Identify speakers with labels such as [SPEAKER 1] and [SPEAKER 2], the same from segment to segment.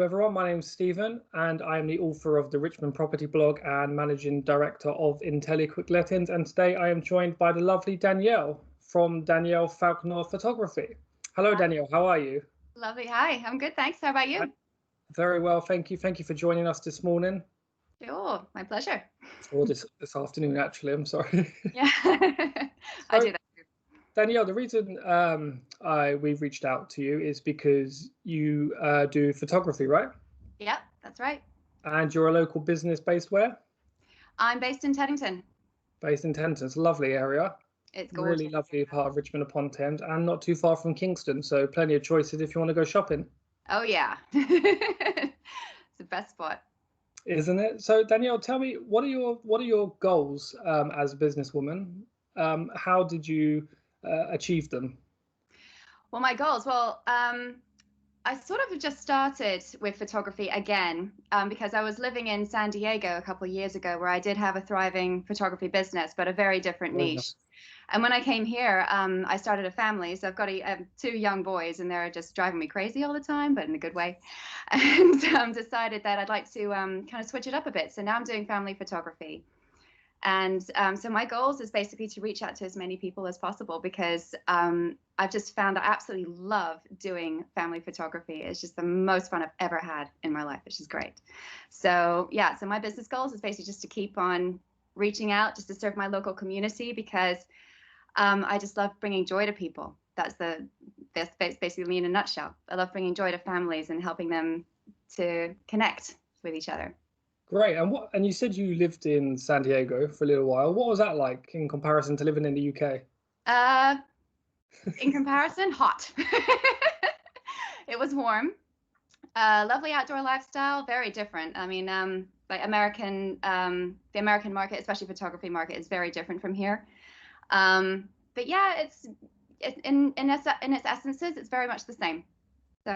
[SPEAKER 1] Hello everyone, my name is Stephen and I am the author of the Richmond Property blog and managing director of IntelliQuick Lettings, and today I am joined by the lovely Danielle from Danielle Falconer Photography. Hello Danielle, how are you?
[SPEAKER 2] Lovely. Hi, I'm good, thanks. How about you?
[SPEAKER 1] Very well, thank you. Thank you for joining us this morning.
[SPEAKER 2] Sure, my pleasure.
[SPEAKER 1] Or this afternoon actually, I'm sorry.
[SPEAKER 2] Yeah, I do that too.
[SPEAKER 1] Danielle, the reason we've reached out to you is because you do photography, right?
[SPEAKER 2] Yep, that's right.
[SPEAKER 1] And you're a local business based where?
[SPEAKER 2] I'm based in Teddington.
[SPEAKER 1] Based in Teddington. It's a lovely area.
[SPEAKER 2] It's
[SPEAKER 1] Really
[SPEAKER 2] gorgeous.
[SPEAKER 1] lovely part of Richmond upon Thames, and not too far from Kingston, so plenty of choices if you want to go shopping.
[SPEAKER 2] Oh yeah, it's the best spot.
[SPEAKER 1] Isn't it? So Danielle, tell me, what are your goals as a businesswoman? How did you achieve them?
[SPEAKER 2] Well, my goals. I sort of just started with photography again because I was living in San Diego a couple of years ago, where I did have a thriving photography business, but a very different
[SPEAKER 1] Very
[SPEAKER 2] niche.
[SPEAKER 1] nice.
[SPEAKER 2] And when I came here, I started a family. So I've got two young boys, and they're just driving me crazy all the time, but in a good way. And decided that I'd like to kind of switch it up a bit. So now I'm doing family photography. And so my goals is basically to reach out to as many people as possible, because I've just found that I absolutely love doing family photography. It's just the most fun I've ever had in my life, which is great. So yeah, so my business goals is basically just to keep on reaching out, just to serve my local community, because I just love bringing joy to people. That's basically me in a nutshell. I love bringing joy to families and helping them to connect with each other.
[SPEAKER 1] Great. And you said you lived in San Diego for a little while. What was that like in comparison to living in the UK?
[SPEAKER 2] In comparison, hot. It was warm. Lovely outdoor lifestyle, very different. I mean, like the American market, especially photography market, is very different from here. But yeah, it's in its essences, it's very much the same. So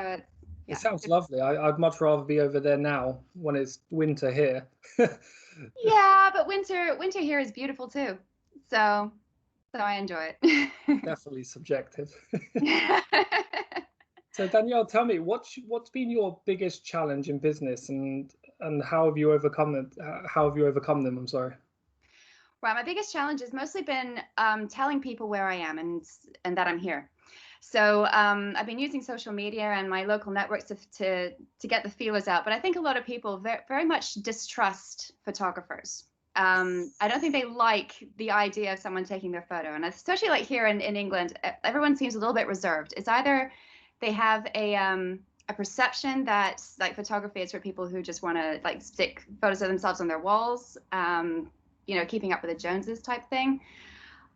[SPEAKER 1] It
[SPEAKER 2] yeah.
[SPEAKER 1] sounds lovely. I'd much rather be over there now when it's winter here.
[SPEAKER 2] Yeah, but winter here is beautiful too. So I enjoy it.
[SPEAKER 1] Definitely subjective. So Danielle, tell me, what's been your biggest challenge in business, and how have you overcome it? How have you overcome them? I'm sorry.
[SPEAKER 2] Right, my biggest challenge has mostly been telling people where I am and that I'm here. So I've been using social media and my local networks to get the feelers out. But I think a lot of people very much distrust photographers. I don't think they like the idea of someone taking their photo. And especially like here in England, everyone seems a little bit reserved. It's either they have a perception that like photography is for people who just want to like stick photos of themselves on their walls, keeping up with the Joneses type thing,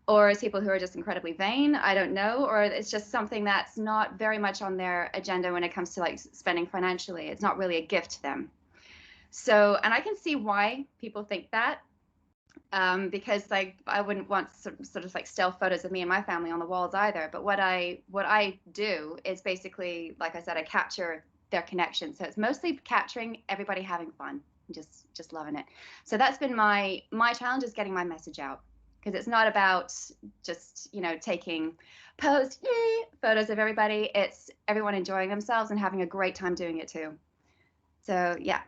[SPEAKER 2] or it's people who are just incredibly vain. I don't know, or it's just something that's not very much on their agenda when it comes to like spending financially. It's not really a gift to them. So, and I can see why people think that, because like I wouldn't want sort of like still photos of me and my family on the walls either. But what I do is basically, like I said, I capture their connection. So it's mostly capturing everybody having fun, and just loving it. So that's been my challenge, is getting my message out, because it's not about just taking posed photos of everybody. It's everyone enjoying themselves and having a great time doing it too. So yeah.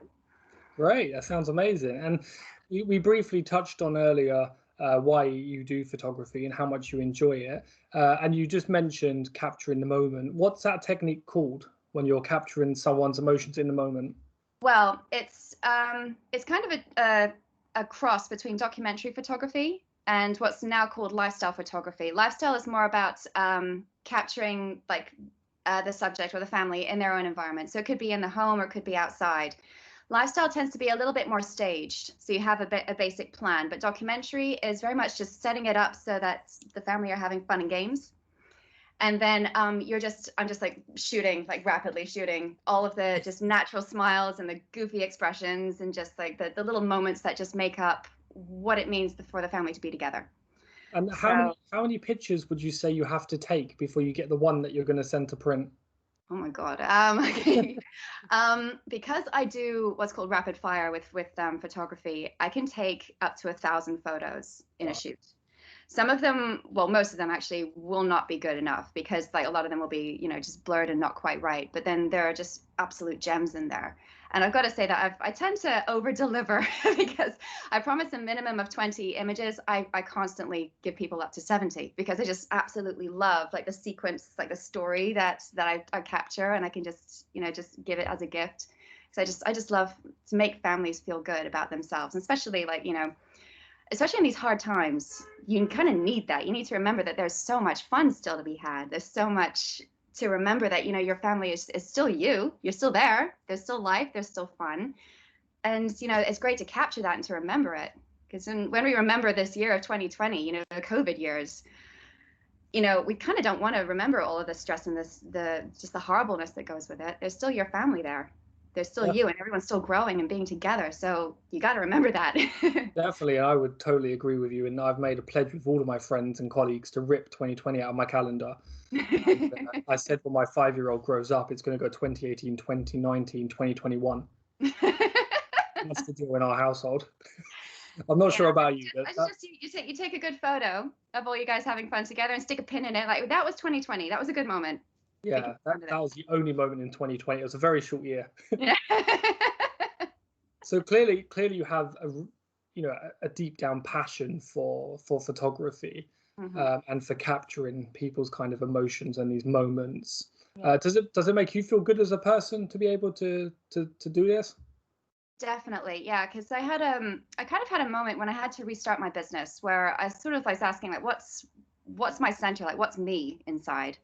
[SPEAKER 1] Great, that sounds amazing. And we briefly touched on earlier why you do photography and how much you enjoy it. And you just mentioned capturing the moment. What's that technique called when you're capturing someone's emotions in the moment?
[SPEAKER 2] Well, it's kind of a cross between documentary photography and what's now called lifestyle photography. Lifestyle is more about capturing like the subject or the family in their own environment. So it could be in the home or it could be outside. Lifestyle tends to be a little bit more staged, so you have a basic plan. But documentary is very much just setting it up so that the family are having fun and games. And then I'm just like shooting, like rapidly shooting all of the just natural smiles and the goofy expressions and just like the little moments that just make up what it means for the family to be together.
[SPEAKER 1] And
[SPEAKER 2] So,
[SPEAKER 1] how many pictures would you say you have to take before you get the one that you're going to send to print?
[SPEAKER 2] oh my God. Okay. Because I do what's called rapid fire with photography, I can take up to 1,000 photos in a
[SPEAKER 1] Wow.
[SPEAKER 2] shoot. Some of them, well, most of them actually will not be good enough because like a lot of them will be, just blurred and not quite right. But then there are just absolute gems in there. And I've got to say that I tend to over deliver because I promise a minimum of 20 images. I constantly give people up to 70 because I just absolutely love like the sequence, like the story that I capture, and I can just, just give it as a gift. Because I just love to make families feel good about themselves, and especially like, especially in these hard times, you kind of need that. You need to remember that there's so much fun still to be had. There's so much to remember that, your family is still you. You're still there. There's still life. There's still fun. And, it's great to capture that and to remember it. Because when we remember this year of 2020, the COVID years, we kind of don't want to remember all of the stress and just the horribleness that goes with it. There's still your family there. There's still you, and everyone's still growing and being together. So you got to remember that.
[SPEAKER 1] Definitely, I would totally agree with you. And I've made a pledge with all of my friends and colleagues to rip 2020 out of my calendar. And, I said when my 5-year-old grows up, it's going to go 2018, 2019, 2021. That's the deal in our household. I'm not sure about you.
[SPEAKER 2] You take a good photo of all you guys having fun together and stick a pin in it. Like, that was 2020. That was a good moment.
[SPEAKER 1] Yeah, that was the only moment in 2020. It was a very short year.
[SPEAKER 2] Yeah.
[SPEAKER 1] So clearly you have a deep down passion for photography, and for capturing people's kind of emotions and these moments. Yeah. Does it make you feel good as a person to be able to do this?
[SPEAKER 2] Definitely, yeah. Because I kind of had a moment when I had to restart my business where I sort of was asking like, what's my center, like what's me inside.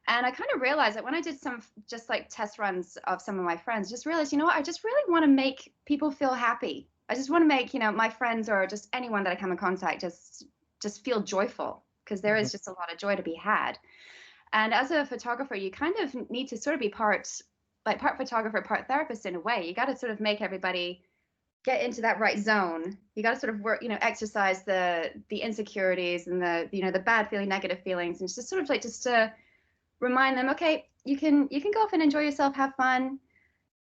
[SPEAKER 2] And I kind of realized that when I did some just like test runs of some of my friends, just realized, what, I just really want to make people feel happy. I just want to make, my friends or just anyone that I come in contact just feel joyful, because there is just a lot of joy to be had. And as a photographer, you kind of need to sort of be part photographer, part therapist in a way. You got to sort of make everybody get into that right zone. You got to sort of work, exercise the insecurities and the bad feeling, negative feelings, and just sort of like just to remind them, okay, you can go off and enjoy yourself, have fun.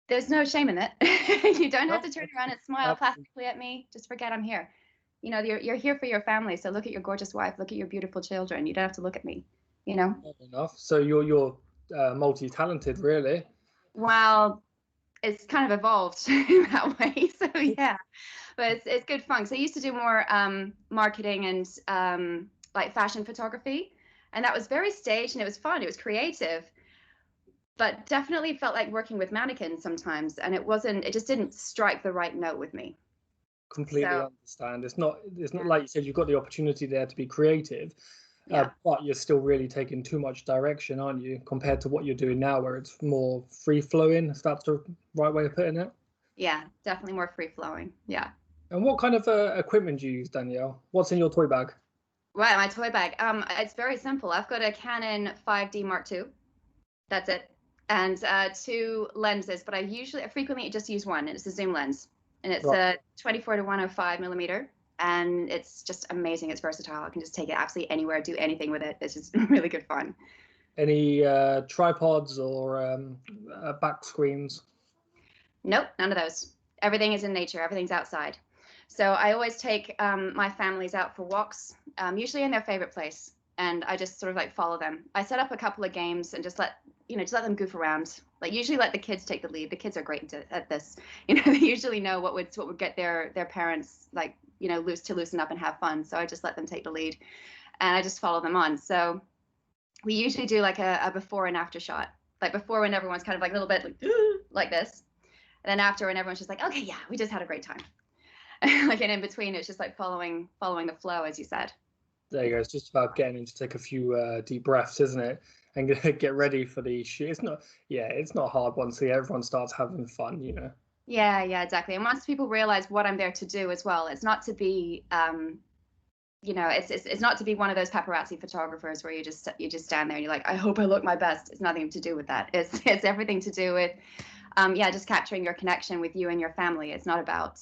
[SPEAKER 2] There's no shame in it. You don't have to turn around and smile plastically at me. Just forget I'm here. You're here for your family. So look at your gorgeous wife. Look at your beautiful children. You don't have to look at me. Fair
[SPEAKER 1] enough. So you're multi-talented, really.
[SPEAKER 2] Well, it's kind of evolved in that way. So yeah, but it's good fun. So I used to do more marketing and like fashion photography. And that was very staged, and it was fun. It was creative, but definitely felt like working with mannequins sometimes. And it just didn't strike the right note with me.
[SPEAKER 1] Completely understand. It's not like you said, you've got the opportunity there to be creative, but you're still really taking too much direction, aren't you, compared to what you're doing now, where it's more free flowing, if that's the right way of putting it?
[SPEAKER 2] Yeah, definitely more free flowing. Yeah.
[SPEAKER 1] And what kind of equipment do you use, Danielle? What's in your toy bag?
[SPEAKER 2] Right, my toy bag. It's very simple. I've got a Canon 5D Mark II. That's it. And 2 lenses, but I frequently just use one, and it's a zoom lens. And it's a 24 to 105 millimeter. And it's just amazing. It's versatile. I can just take it absolutely anywhere, do anything with it. It's just really good fun.
[SPEAKER 1] Any tripods or back screens?
[SPEAKER 2] Nope, none of those. Everything is in nature. Everything's outside. So I always take my families out for walks, usually in their favorite place, and I just sort of like follow them. I set up a couple of games and just let them goof around. Like usually let the kids take the lead. The kids are great at this. They usually know what would get their parents like loosen up and have fun. So I just let them take the lead, and I just follow them on. So we usually do like a before and after shot. Like before, when everyone's kind of like a little bit like this, and then after when everyone's just like, okay, yeah, we just had a great time. Like, and in between, it's just like following the flow, as you said.
[SPEAKER 1] There you go. It's just about getting in to take a few deep breaths, isn't it? And get ready for the shoot. It's not hard once everyone starts having fun,
[SPEAKER 2] Yeah, exactly. And once people realize what I'm there to do as well, it's not to be, it's not to be one of those paparazzi photographers where you just stand there and you're like, I hope I look my best. It's nothing to do with that. It's everything to do with, just capturing your connection with you and your family. It's not about.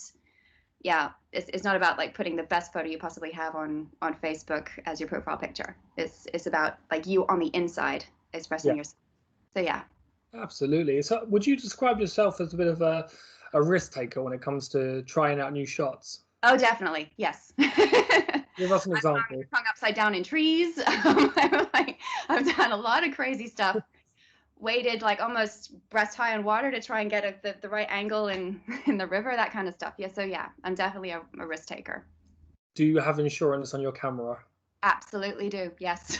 [SPEAKER 2] It's not about like putting the best photo you possibly have on Facebook as your profile picture. It's about like you on the inside expressing yourself. So yeah.
[SPEAKER 1] Absolutely. So would you describe yourself as a bit of a risk taker when it comes to trying out new shots?
[SPEAKER 2] Oh, definitely. Yes.
[SPEAKER 1] Give us an example.
[SPEAKER 2] Hung upside down in trees. I've done a lot of crazy stuff. Waded like almost breast high in water to try and get the right angle in the river, that kind of stuff. Yeah, so yeah, I'm definitely a risk taker.
[SPEAKER 1] Do you have insurance on your camera?
[SPEAKER 2] Absolutely do, yes.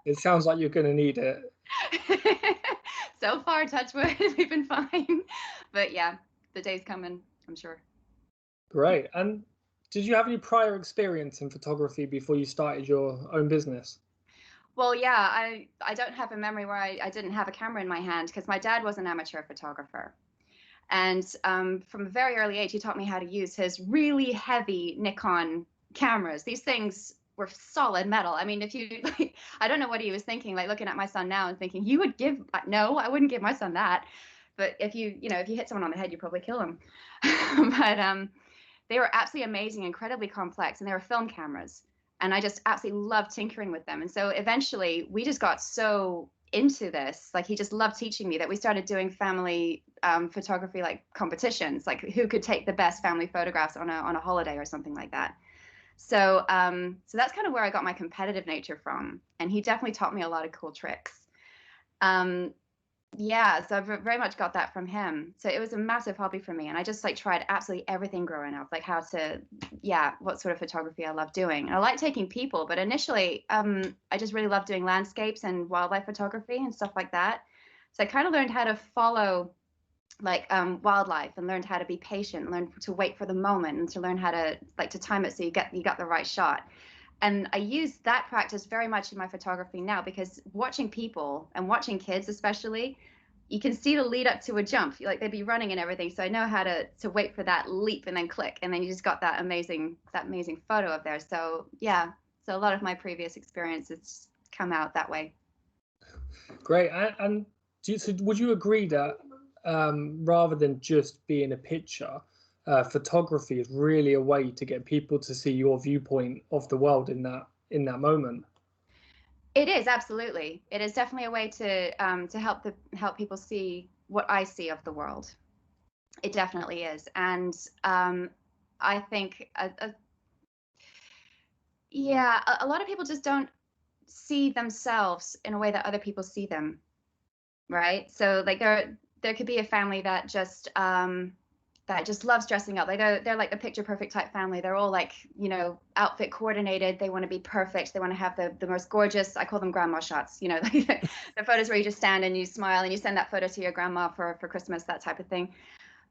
[SPEAKER 1] It sounds like you're going to need it.
[SPEAKER 2] So far, touch wood, we've been fine. But yeah, the day's coming, I'm sure.
[SPEAKER 1] Great. And did you have any prior experience in photography before you started your own business?
[SPEAKER 2] Well, yeah, I don't have a memory where I didn't have a camera in my hand because my dad was an amateur photographer. And from a very early age, he taught me how to use his really heavy Nikon cameras. These things were solid metal. I mean, if you, like, I don't know what he was thinking, like looking at my son now and thinking, you would give, no, I wouldn't give my son that. But if you hit someone on the head, you probably kill him. But they were absolutely amazing, incredibly complex, and they were film cameras. And I just absolutely loved tinkering with them. And so eventually we just got so into this, like he just loved teaching me, that we started doing family photography, like competitions, like who could take the best family photographs on a holiday or something like that. So so that's kind of where I got my competitive nature from. And he definitely taught me a lot of cool tricks. Yeah, so I've very much got that from him. So it was a massive hobby for me, and I just like tried absolutely everything growing up, like how to, yeah, what sort of photography I love doing. And I like taking people, but initially, I just really loved doing landscapes and wildlife photography and stuff like that. So I kind of learned how to follow like wildlife, and learned how to be patient, learned to wait for the moment, and to learn how to like to time it so you got the right shot. And I use that practice very much in my photography now, because watching people and watching kids especially, you can see the lead up to a jump, like they'd be running and everything. So I know how to wait for that leap and then click, and then you just got that amazing photo of there. So yeah, so a lot of my previous experiences come out that way.
[SPEAKER 1] Great. And so would you agree that rather than just being a picture, photography is really a way to get people to see your viewpoint of the world in that moment?
[SPEAKER 2] It is, absolutely. It is definitely a way to help people see what I see of the world. It definitely is. And I think a lot of people just don't see themselves in a way that other people see them, right? So like there could be a family that just loves dressing up. Like they're like the picture perfect type family. They're all like, outfit coordinated. They want to be perfect. They want to have the most gorgeous, I call them grandma shots, like the photos where you just stand and you smile and you send that photo to your grandma for Christmas, that type of thing.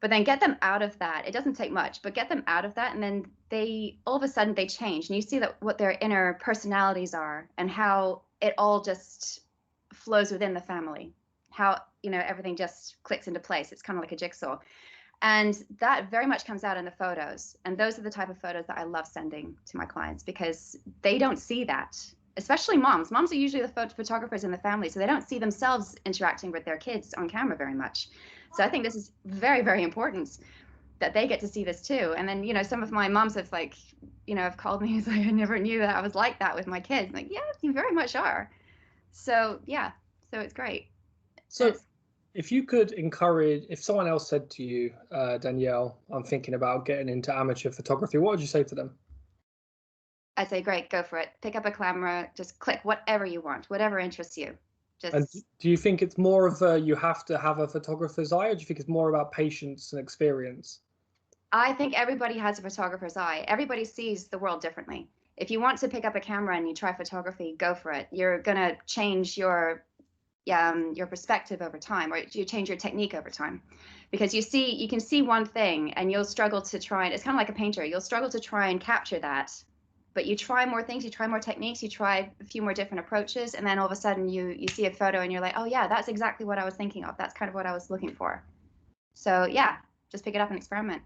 [SPEAKER 2] But then get them out of that. It doesn't take much, but get them out of that, and then they all of a sudden they change, and you see that what their inner personalities are and how it all just flows within the family, how everything just clicks into place. It's kind of like a jigsaw. And that very much comes out in the photos. And those are the type of photos that I love sending to my clients, because they don't see that, especially moms. Moms are usually the photographers in the family, so they don't see themselves interacting with their kids on camera very much. So I think this is very, very important that they get to see this too. And then, some of my moms have have called me and like, I never knew that I was like that with my kids. I'm like, yeah, you very much are. So yeah, so it's great.
[SPEAKER 1] So if you could encourage, if someone else said to you, Danielle, I'm thinking about getting into amateur photography, what would you say to them?
[SPEAKER 2] I'd say, great, go for it. Pick up a camera, just click whatever you want, whatever interests you.
[SPEAKER 1] And do you think it's more of you have to have a photographer's eye, or do you think it's more about patience and experience?
[SPEAKER 2] I think everybody has a photographer's eye. Everybody sees the world differently. If you want to pick up a camera and you try photography, go for it. You're gonna change your perspective over time, or you change your technique over time, because you can see one thing and you'll struggle to try. It's kind of like a painter. You'll struggle to try and capture that, but you try more things, you try more techniques, you try a few more different approaches, and then all of a sudden you see a photo and you're like, oh yeah, that's exactly what I was thinking of. That's kind of what I was looking for. So yeah, just pick it up and experiment.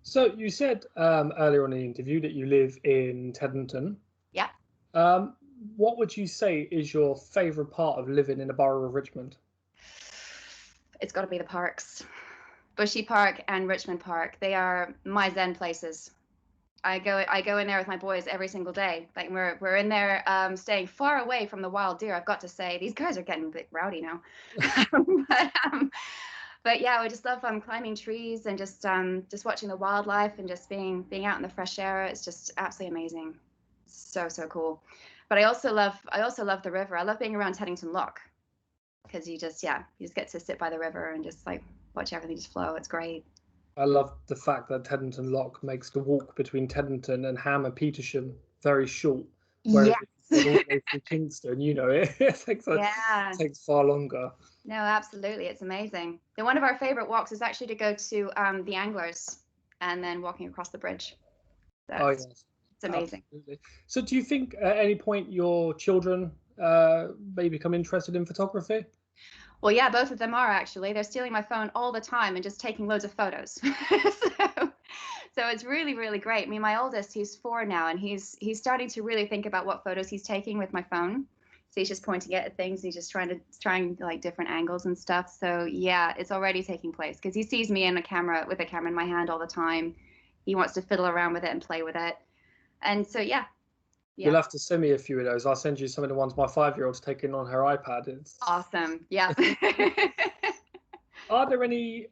[SPEAKER 1] So you said earlier on in the interview that you live in Teddington.
[SPEAKER 2] Yeah.
[SPEAKER 1] What would you say is your favorite part of living in the borough of Richmond?
[SPEAKER 2] It's got to be the parks. Bushy Park and Richmond Park. They are my zen places. I go in there with my boys every single day. Like we're in there, staying far away from the wild deer. I've got to say, these guys are getting a bit rowdy now. But yeah, I just love climbing trees and just watching the wildlife and just being out in the fresh air. It's just absolutely amazing. So cool. But I also love the river. I love being around Teddington Lock because you just get to sit by the river and just like watch everything just flow. It's great.
[SPEAKER 1] I love the fact that Teddington Lock makes the walk between Teddington and Ham and Petersham very short, whereas
[SPEAKER 2] Yes.
[SPEAKER 1] if you go all the way through Kingston, it
[SPEAKER 2] Yeah.
[SPEAKER 1] takes far longer.
[SPEAKER 2] No, absolutely. It's amazing. And one of our favorite walks is actually to go to the Anglers and then walking across the bridge.
[SPEAKER 1] Oh
[SPEAKER 2] That's
[SPEAKER 1] yes,
[SPEAKER 2] it's amazing.
[SPEAKER 1] absolutely. So, do you think at any point your children may become interested in photography?
[SPEAKER 2] Well, yeah, both of them are actually. They're stealing my phone all the time and just taking loads of photos. So it's really, really great. I mean, my oldest, he's 4 now, and he's starting to really think about what photos he's taking with my phone. So he's just pointing at things. He's just trying like different angles and stuff. So yeah, it's already taking place because he sees me in a camera with a camera in my hand all the time. He wants to fiddle around with it and play with it. And so yeah,
[SPEAKER 1] You'll
[SPEAKER 2] yeah,
[SPEAKER 1] have to send me a few of those. I'll send you some of the ones my 5-year-old's taking on her iPad.
[SPEAKER 2] awesome. Yeah.
[SPEAKER 1] Are there any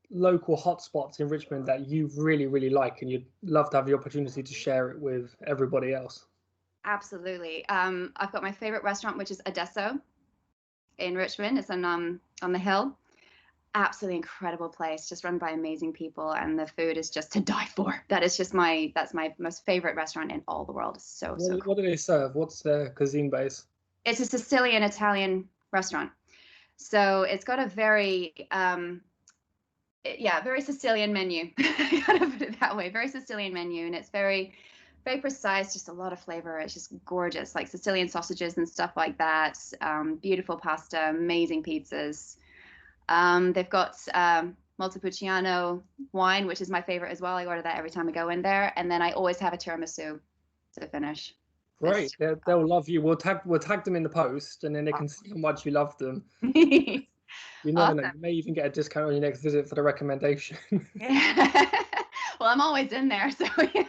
[SPEAKER 1] local hotspots in Richmond that you really, really like and you'd love to have the opportunity to share it with everybody else?
[SPEAKER 2] Absolutely. I've got my favorite restaurant, which is Adesso in Richmond. It's on the hill. Absolutely incredible place, just run by amazing people, and the food is just to die for. That's my most favorite restaurant in all the world. It's so cool.
[SPEAKER 1] What do they serve? What's their cuisine base?
[SPEAKER 2] It's a Sicilian Italian restaurant, so it's got a very very Sicilian menu. I gotta put it that way. Very Sicilian menu, and it's very precise, just a lot of flavor. It's just gorgeous, like Sicilian sausages and stuff like that. Beautiful pasta, amazing pizzas. They've got Montepulciano wine, which is my favorite as well. I order that every time I go in there, and then I always have a tiramisu to finish.
[SPEAKER 1] Great. They'll love you. We'll tag them in the post, and then they can see how much you love them. You never know.
[SPEAKER 2] Awesome.
[SPEAKER 1] You may even get a discount on your next visit for the recommendation.
[SPEAKER 2] Well, I'm always in there, so yeah.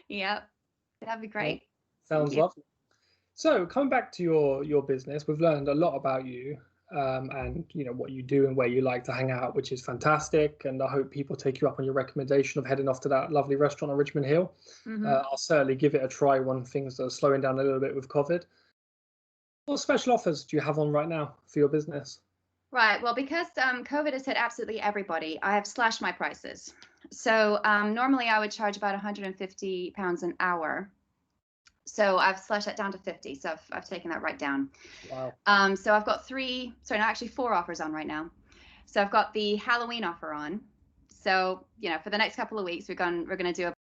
[SPEAKER 2] Yep, that'd be great.
[SPEAKER 1] Sounds
[SPEAKER 2] Thank you.
[SPEAKER 1] lovely. So coming back to your business, we've learned a lot about you, and what you do and where you like to hang out, which is fantastic. And I hope people take you up on your recommendation of heading off to that lovely restaurant on Richmond Hill. I'll certainly give it a try when things are slowing down a little bit with COVID. What special offers do you have on right now for your business?
[SPEAKER 2] Right. Well, because COVID has hit absolutely everybody, I have slashed my prices. So normally I would charge about £150 an hour. So I've slashed that down to 50. So I've taken that right down.
[SPEAKER 1] Wow.
[SPEAKER 2] So I've got actually 4 offers on right now. So I've got the Halloween offer on. So for the next couple of weeks, we're gonna do a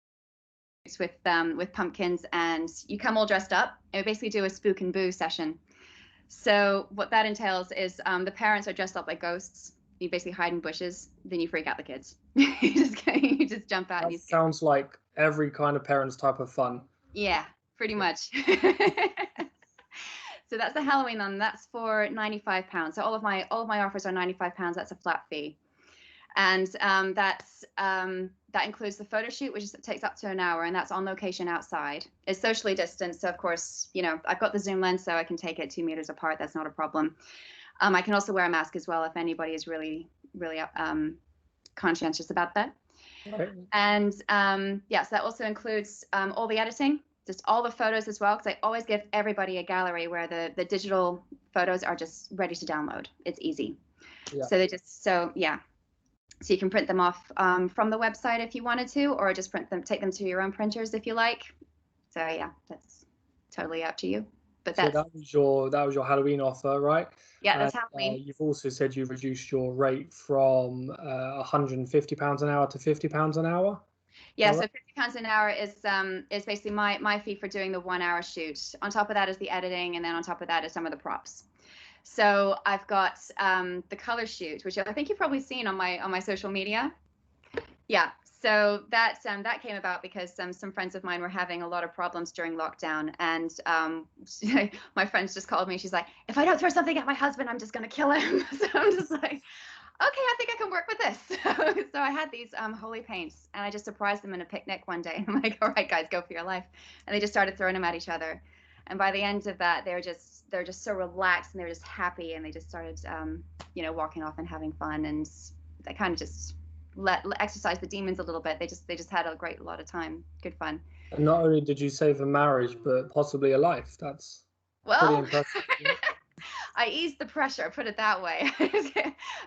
[SPEAKER 2] with pumpkins, and you come all dressed up, and we basically do a spook and boo session. So what that entails is the parents are dressed up like ghosts. You basically hide in bushes, then you freak out the kids. You just jump out.
[SPEAKER 1] That sounds like every kind of parent's type of fun.
[SPEAKER 2] Yeah, pretty much. So that's the Halloween one. That's for £95. So all of my offers are £95. That's a flat fee, and that includes the photo shoot, which takes up to an hour, and that's on location outside. It's socially distanced, so of course, I've got the zoom lens, so I can take it 2 meters apart. That's not a problem. I can also wear a mask as well if anybody is really, really conscientious about that.
[SPEAKER 1] Right.
[SPEAKER 2] And so that also includes all the editing, just all the photos as well, because I always give everybody a gallery where the digital photos are just ready to download. It's easy.
[SPEAKER 1] Yeah.
[SPEAKER 2] So you can print them off from the website if you wanted to, or just take them to your own printers if you like. So yeah, that's totally up to you. But
[SPEAKER 1] that was your Halloween offer, right?
[SPEAKER 2] Yeah, that's Halloween.
[SPEAKER 1] You've also said you've reduced your rate from £150 an hour to £50 an hour.
[SPEAKER 2] Yeah, so £50 an hour is basically my fee for doing the 1 hour shoot. On top of that is the editing, and then on top of that is some of the props. So I've got the color shoot, which I think you've probably seen on my social media. Yeah. So that came about because some friends of mine were having a lot of problems during lockdown, and my friends just called me. She's like, "If I don't throw something at my husband, I'm just gonna kill him." So I'm just like, "Okay, I think I can work with this." So I had these holy paints, and I just surprised them in a picnic one day. I'm like, "All right, guys, go for your life," and they just started throwing them at each other. And by the end of that, they're just so relaxed and they're just happy, and they just started, walking off and having fun, and they kind of just let exercise the demons a little bit. They just had a lot of time, good fun.
[SPEAKER 1] And not only did you save a marriage, but possibly a life. That's pretty
[SPEAKER 2] Well,
[SPEAKER 1] impressive.
[SPEAKER 2] I eased the pressure, put it that way.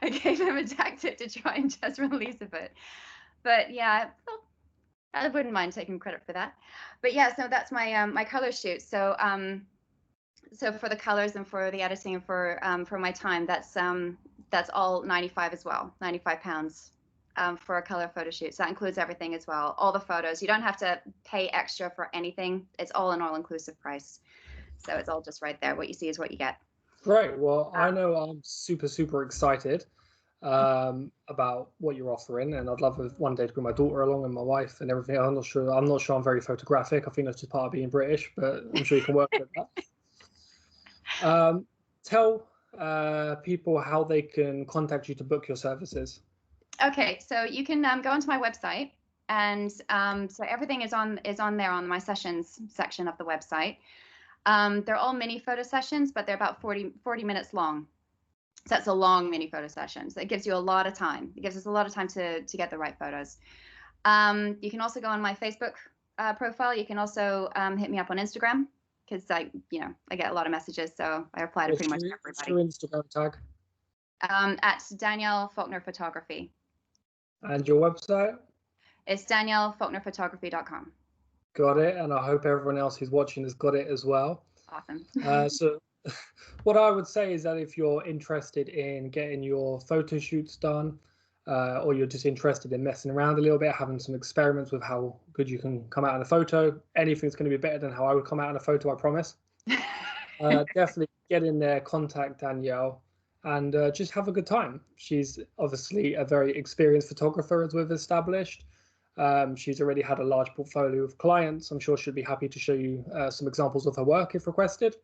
[SPEAKER 2] I gave him a tactic to try and just release a bit. But yeah, well, I wouldn't mind taking credit for that. But yeah, so that's my my color shoot. So for the colors and for the editing and for my time, that's all 95 as well, 95 pounds. For a color photo shoot. So that includes everything as well. All the photos. You don't have to pay extra for anything. It's all an all-inclusive price. So it's all just right there. What you see is what you get.
[SPEAKER 1] Great. Well, I know I'm super, super excited about what you're offering, and I'd love one day to bring my daughter along and my wife and everything. I'm not sure I'm very photographic. I think that's just part of being British, but I'm sure you can work with that. Tell people how they can contact you to book your services.
[SPEAKER 2] Okay, so you can go onto my website, and so everything is on there on my sessions section of the website. They're all mini photo sessions, but they're about 40 minutes long. So that's a long mini photo session. So it gives you a lot of time. It gives us a lot of time to get the right photos. You can also go on my Facebook profile. You can also hit me up on Instagram, because I get a lot of messages, so I reply to pretty much everybody.
[SPEAKER 1] What's your Instagram tag?
[SPEAKER 2] At Danielle Faulkner Photography.
[SPEAKER 1] And your website?
[SPEAKER 2] It's DanielleFaulknerPhotography.com.
[SPEAKER 1] Got it. And I hope everyone else who's watching has got it as well.
[SPEAKER 2] Awesome.
[SPEAKER 1] So what I would say is that if you're interested in getting your photo shoots done, or you're just interested in messing around a little bit, having some experiments with how good you can come out in a photo, anything's going to be better than how I would come out in a photo, I promise. Definitely get in there, contact Danielle, and just have a good time. She's obviously a very experienced photographer, as we've established. She's already had a large portfolio of clients. I'm sure she'll be happy to show you some examples of her work if requested.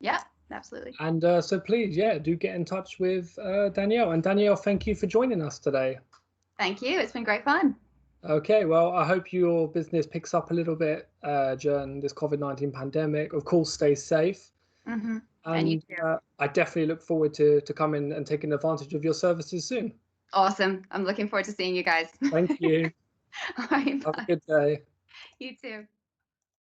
[SPEAKER 2] Yeah, absolutely.
[SPEAKER 1] And so please, do get in touch with Danielle. And Danielle, thank you for joining us today.
[SPEAKER 2] Thank you. It's been great fun.
[SPEAKER 1] Okay, well, I hope your business picks up a little bit during this COVID-19 pandemic. Of course, stay safe.
[SPEAKER 2] Mm-hmm.
[SPEAKER 1] And I definitely look forward to coming and taking advantage of your services soon.
[SPEAKER 2] Awesome. I'm looking forward to seeing you guys.
[SPEAKER 1] Thank you.
[SPEAKER 2] All right,
[SPEAKER 1] have a good day.
[SPEAKER 2] You too.